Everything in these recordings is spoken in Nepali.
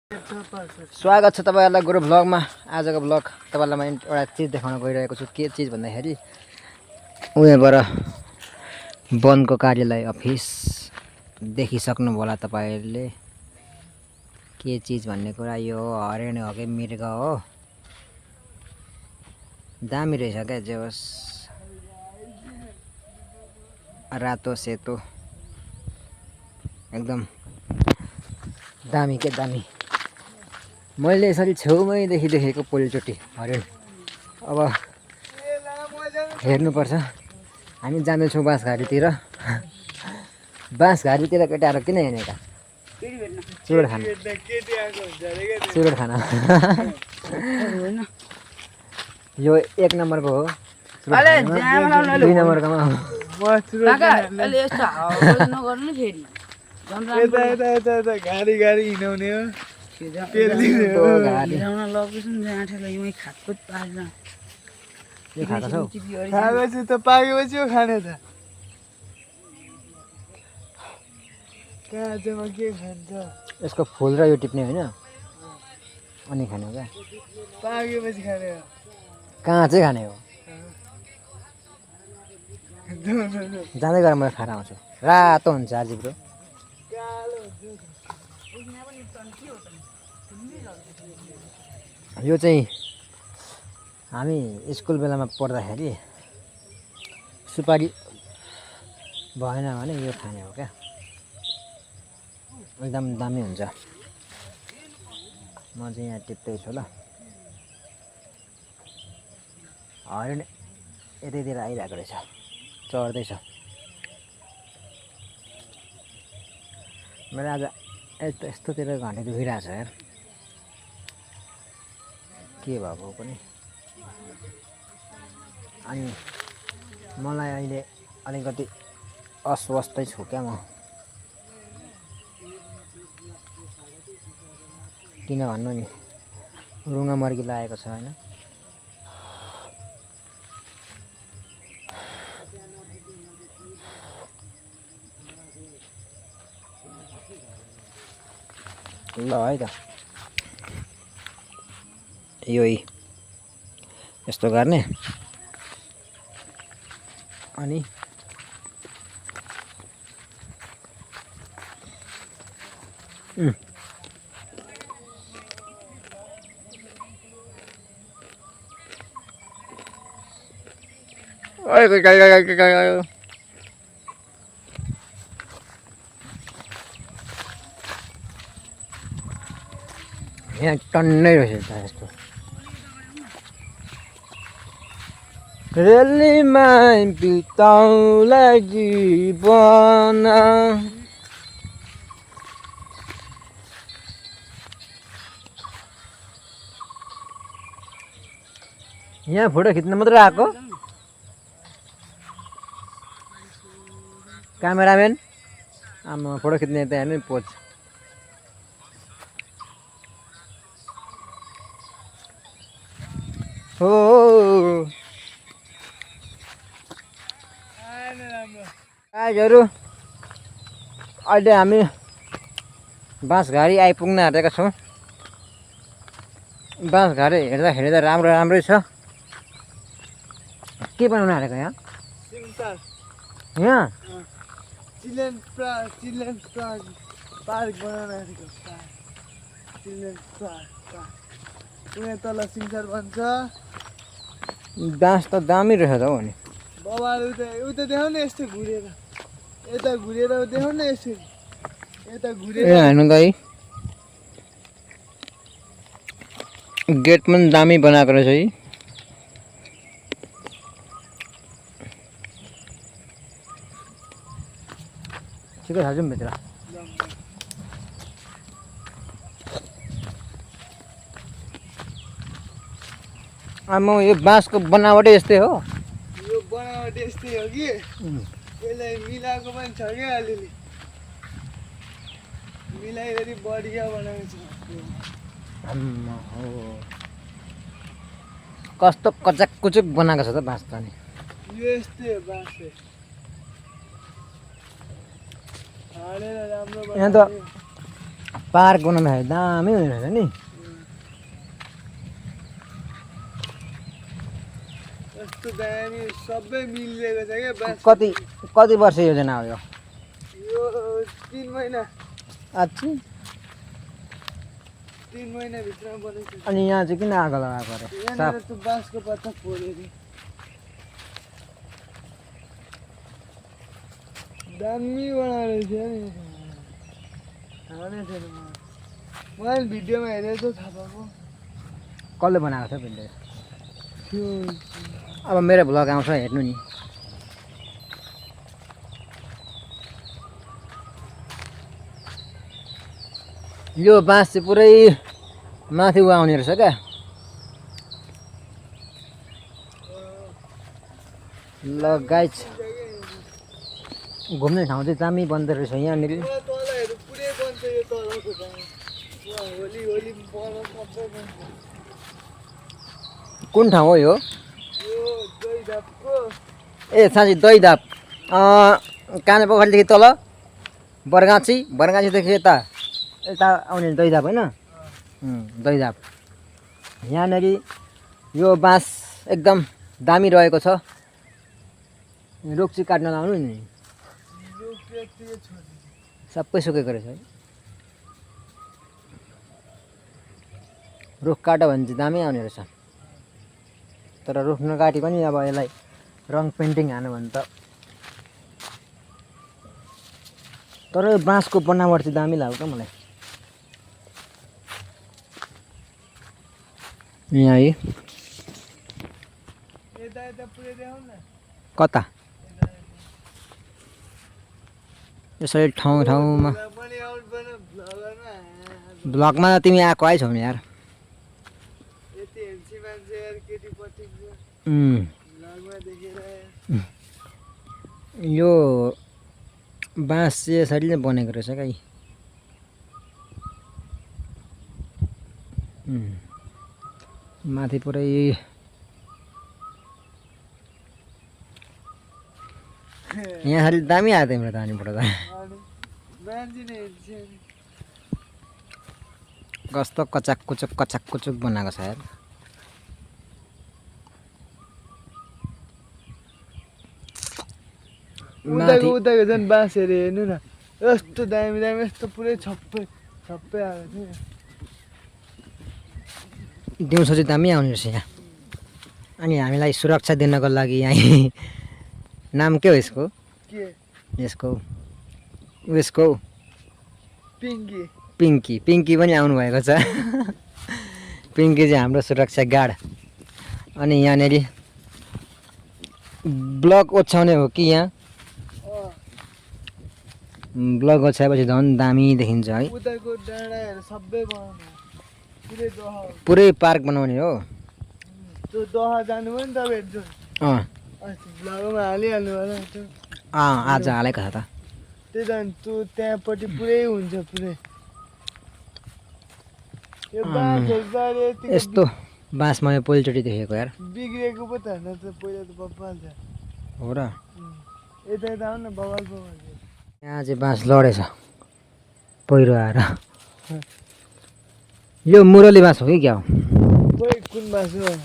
स्वागत छ तपाईहरुलाई गुरु भ्लगमा। आजको भ्लग तपाईहरुलाई म एउटा चीज देखाउन गइरहेको छु। के चीज भन्दाखेरि उहाँबाट वनको कार्यालय अफिस देखिसक्नु होला तपाईहरुले। के चीज भन्ने कुरा यो हरिण हो कि मृग हो, दामी रहेछ क्या। जे होस् रातो सेतो एकदम दामी के दामी। मैले यसरी छेउमै देखेको पहिलोचोटि हरिण। अब हेर्नुपर्छ। हामी जाँदैछौँ बाँसघारीतिर। बाँसघारीतिर केटाहरू किन हिँडेका? चुरोट खान। चुरोट खान। यो 1 नम्बरको हो। 2 नम्बरकोमा हो। गाडी हिँडाउने हो। खाएपछि त पाकेपछि हो खाने त। काँचोमा के खान्छ? यसको फुल र यो टिप्ने होइन, अनि खाने हो क्या। पाकेपछि खाने हो। काँचै खाने हो। जाँदै गरेर मैले खाएर आउँछु। रातो हुन्छ आजिब्रो। यो चाहिँ हामी स्कुल बेलामा पढ्दाखेरि सुपारी भएन भने यो खाने हो क्या। एकदम दामी हुन्छ। म चाहिँ यहाँ टिप्दैछु ल। हरिण यतैतिर आइरहेको रहेछ, चढ्दैछ। मेरो आज यस्तोतिर घाँटी दुखिरहेको छ यार। के भएको पनि। अनि मलाई अहिले अलिकति अस्वस्थै छु क्या म। किन भन्नु नि, रुँगा मर्की लागेको छ होइन। ल है त, यही यस्तो गर्ने। अनि यहाँ टन्नै रहेछ त यस्तो। रेलीमा बिताउला जीवन। यहाँ फोटो खिच्न मात्र आएको क्यामेराम्यान। आमा फोटो खिच्ने त हेर्नु पोज। हो गाइजहरु, अहिले हामी बाँसघारी आइपुग्न आँटेका छौँ। बाँसघारी हेर्दा राम्रै छ। के बनाउन आँटेको यहाँ? यहाँ चिल्ड्रेन पार्क बनाउन आँटेको। Children park. उहाँ तल सिमसार भन्छ। बाँस त दामी रहेछ हौ। अनि बाबाले उता देखाउ न, यस्तो घुरेर यता घुरेर देखाउ न। यसरी यता घुरेर हेर्नु गाई, गेट पनि दामी बनाएको रहेछ है। ठिकै छ, जाउँ भित्र। आमा यो बाँसको बनावटै यस्तै हो। यो बनावट यस्तै हो कि यसलाई मिलाएको पनि छ क्या। अलिअलि मिलाइवरी बढिया बनाएको छ। कस्तो कचाक कुचुक बनाएको छ त बाँस त। नि यो यस्तै हो बाँस। यहाँ त पार्क बनाउँदाखेरि दामी हुने रहेछ नि। यस्तो दामी सबै मिलेको छ क्या बाँस। कति वर्ष योजना हो यो? यो 3 महिना अच्छा। 3 महिनाभित्रमा बनेको छ। अनि यहाँ चाहिँ किन आगो लगाएको अरे? यहाँनिर त्यो बाँसको पत्ता फोड्यो रे। दामी बनाएको रहेछ नि। थाहा नै छैन मलाई। मैले भिडियोमा हेरेको छु थाहा पाएको। कसले बनाएको छ भिडियो? त्यो अब मेरो भ्लग आउँछ हेर्नु नि। यो बाँस चाहिँ पुरै माथि आउने रहेछ क्या। ल गाइज घुम्ने ठाउँ चाहिँ दामी बन्दो रहेछ यहाँनिर। तलहरू पुरै बन्छ यो तलको ठाउँ। होली होली पर सबै बन्छ। कुन ठाउँ हो यो? यो दैदापको ए साँच्ची दैदाप। काने पोखरीदेखि तल बरगाछीदेखि यता आउने दैदाप होइन? दैदाप। यहाँनिर यो बाँस एकदम दामी रहेको छ। रुख चाहिँ काट्न लाउनु नि। सबै सुकेको रहेछ है। रुख काट्यो भने चाहिँ दामी आउने रहेछ। तर रुख नकाटी पनि अब यसलाई रङ पेन्टिङ हाल्नु भने त। तर यो बाँसको बनावट चाहिँ दामी लाग्यो क्या मलाई। यहाँ है कता यसरी ठाउँमा भ्लगमा तिमी आएको आइछौ नि यार। यो बाँस चाहिँ यसरी नै बनेको रहेछ क्या। माथि पुरै यहाँ खालि दामी आयो तिम्रो त हानिबाट त। कस्तो कचाक कुचुक बनाएको छ यार। उताको झन् बाँसहरू हेर्नु न। यस्तो दामी दामी यस्तो पुरै छप्पै आएको थियो। दिउँसो चाहिँ दामी आउने रहेछ यहाँ। अनि हामीलाई सुरक्षा दिनको लागि यहाँ नाम के हो यसको? यसको पिङ्की पनि आउनुभएको छ। पिङ्की चाहिँ हाम्रो सुरक्षा गार्ड। अनि यहाँनिर ब्लक ओछ्याउने हो कि यहाँ? ब्लक ओछ्याएपछि झन् दामी देखिन्छ है। पुरै पार्क बनाउने हो। त्यो दहा जानुभयो नि तपाईँहरू? भ्लगमा हालिहाल्नु होला। आज हालेको छ त। त्यही त त्यो त्यहाँपट्टि पुरै हुन्छ पुरै। यो बाँसहरू यस्तो बाँस मैले पहिलोचोटि देखेको यार। बिग्रेको पो त होइन त पहिला त बब्बाल छ। हो र? यता आउनु न बबाल। यहाँ चाहिँ बाँस लडेछ पहिरो आएर। यो मुरली बाँस हो कि क्या हो? खोइ कुन बाँस हो?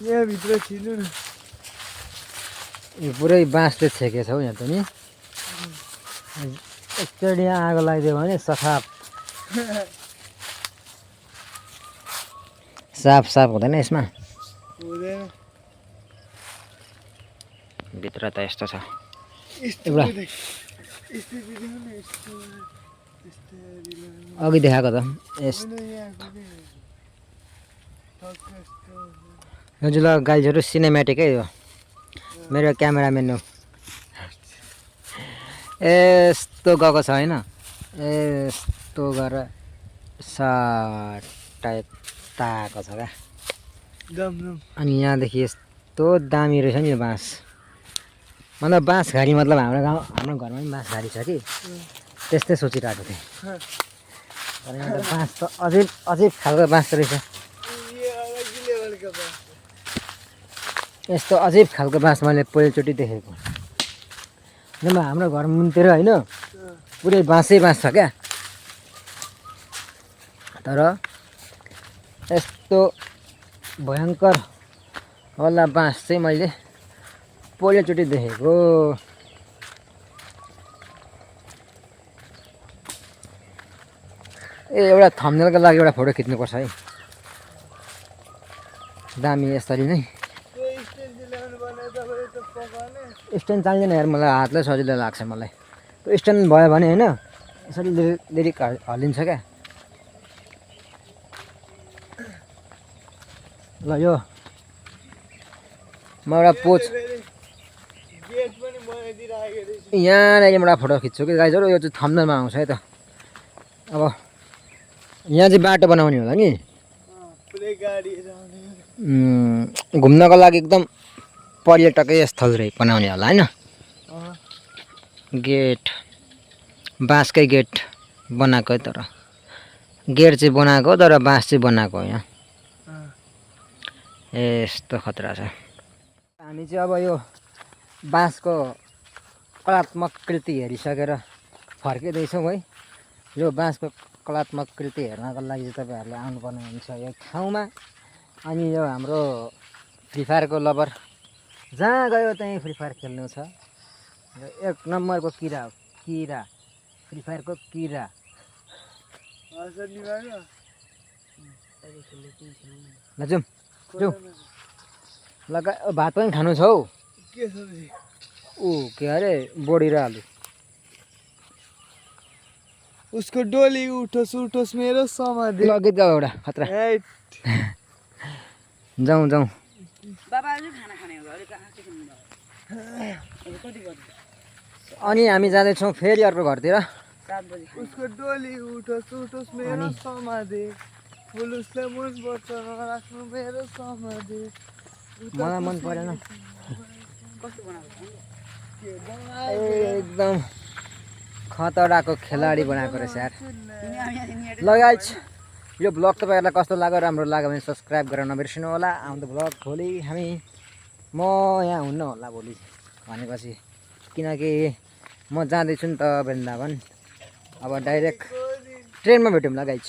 यहाँभित्र छिर्नु न। यो पुरै बाँसले छेकेछ हौ यहाँ त नि। एकचोटि यहाँ आगो लगाइदियो भने साफ हुँदैन यसमा। भित्र त यस्तो छ। एउटा अघि देखाएको त हजुर। ल गाइजहरू सिनेमेटिकै हो। मेरो क्यामेराम्यान हो। यस्तो गएको छ होइन? यस्तो गरेर टाइप ताएको छ क्या। अनि यहाँदेखि यस्तो दामी रहेछ नि यो बाँस। मतलब बाँसघारी मतलब हाम्रो घरमा पनि बाँसघारी छ कि त्यस्तै सोचिरहेको थिएँ। तर यहाँ त बाँस त अझै खालको बाँस रहेछ। यस्तो अजिब खालको बाँस मैले पहिलोचोटि देखेको। नभए हाम्रो घर मुनतिर होइन पुरै बाँसै बाँस छ क्या। तर यस्तो भयङ्कर वाला बाँस चाहिँ मैले पहिलोचोटि देखेको। एउटा थम्बनेलको लागि एउटा फोटो खिच्नुपर्छ है, दामी यसरी नै। स्ट्यान्ड चाहिँदैन यार, मलाई हातले सजिलो लाग्छ मलाई। त्यो स्ट्यान्ड भयो भने होइन यसरी लिरिक हल्लिन्छ क्या। ल यो म एउटा पोज यहाँनिर एउटा फोटो खिच्छु कि गाइजहरू। यो चाहिँ थम्बनेलमा आउँछ है त। अब यहाँ चाहिँ बाटो बनाउने होला नि, घुम्नको लागि एकदम पर्यटकीय स्थल रहे बनाउने होला होइन। गेट बाँसकै गेट बनाएको, तर गेट चाहिँ बनाएको तर बाँस चाहिँ बनाएको हो यहाँ। यस्तो खतरा छ। हामी चाहिँ अब यो बाँसको कलात्मक कृति हेरिसकेर फर्किँदैछौँ है। यो बाँसको कलात्मक कृति हेर्नको लागि चाहिँ तपाईँहरूले आउनुपर्ने हुन्छ यो ठाउँमा। अनि यो हाम्रो फ्री फायरको लभर जहाँ गयो त्यहीँ फ्री फायर खेल्नु छ। एक नम्बरको किरा हो, किरा, फ्री फायरको किरा। ल जाउँ जाउँ। लगा भात पनि खानु छ हौ। के सब्जी? के अरे बोडी र आलु। उसको डोली उठोस् उठोस् मेरो समाधि। ल गीत गाऊ एउटा खतरा। जाउँ जाउँ। अनि हामी जाँदैछौँ फेरि अर्को घरतिर। उसको डोली उठोस् उठोस् मेरो समाधि, फुलुसले मन पर्छ नराख्नु मेरो समाधि। मलाई मन परेन। एकदम खतराको खेलाडी बनाएको रहेछ यार। ल गाइज यो ब्लग तपाईँहरूलाई कस्तो लाग्यो, राम्रो लाग्यो भने सब्सक्राइब गरेर नबिर्सिनु होला। आउँदो ब्लग भोलि म यहाँ हुन्न होला भोलि भनेपछि, किनकि म जाँदैछु नि त वृन्दावन। अब डाइरेक्ट ट्रेनमा भेटौँ ल गाइज।